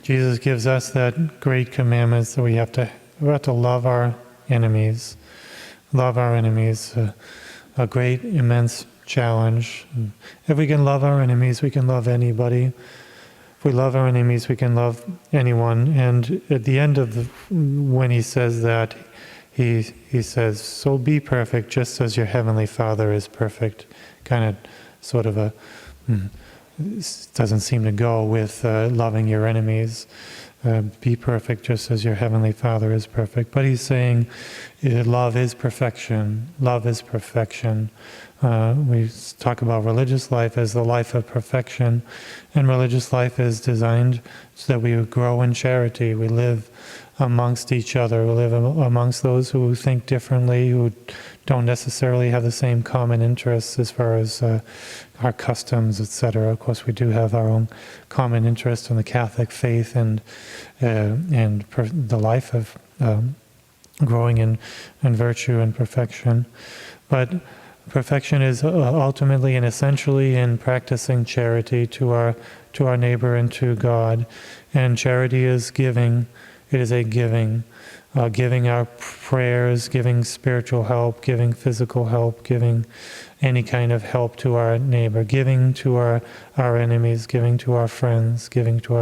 Jesus gives us that great commandment that we have to love our enemies. Love our enemies, a great, immense challenge. If we can love our enemies, we can love anybody. If we love our enemies, we can love anyone. And at the end of when he says that, he says, so be perfect just as your heavenly Father is perfect. Kind of sort of doesn't seem to go with loving your enemies. Be perfect just as your heavenly Father is perfect. But he's saying love is perfection. Love is perfection. We talk about religious life as the life of perfection, and religious life is designed so that we grow in charity. We live amongst each other. We live amongst those who think differently, who don't necessarily have the same common interests as far as our customs, etc. Of course, we do have our own common interest in the Catholic faith and the life of growing in virtue and perfection. But perfection is ultimately and essentially in practicing charity to our neighbor and to God. And charity is giving. It is a giving. Giving our prayers, giving spiritual help, giving physical help, giving any kind of help to our neighbor, giving to our enemies, giving to our friends, giving to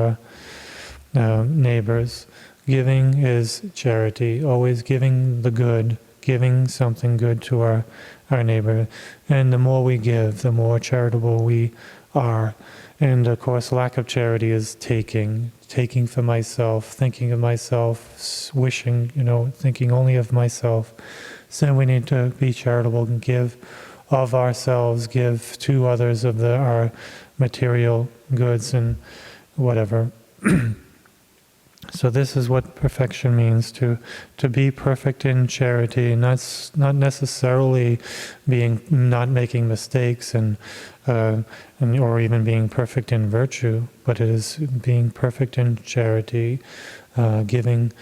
our neighbors. Giving is charity, always giving the good, giving something good to our neighbor. And the more we give, the more charitable we are. And of course, lack of charity is taking for myself, thinking of myself, wishing, thinking only of myself. So we need to be charitable and give of ourselves, give to others of our material goods and whatever. So this is what perfection means, to be perfect in charity, and that's not necessarily not making mistakes or even being perfect in virtue, but it is being perfect in charity, giving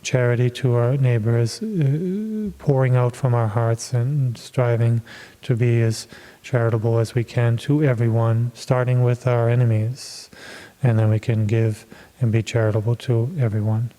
charity to our neighbors, pouring out from our hearts and striving to be as charitable as we can to everyone, starting with our enemies, and then we can give and be charitable to everyone.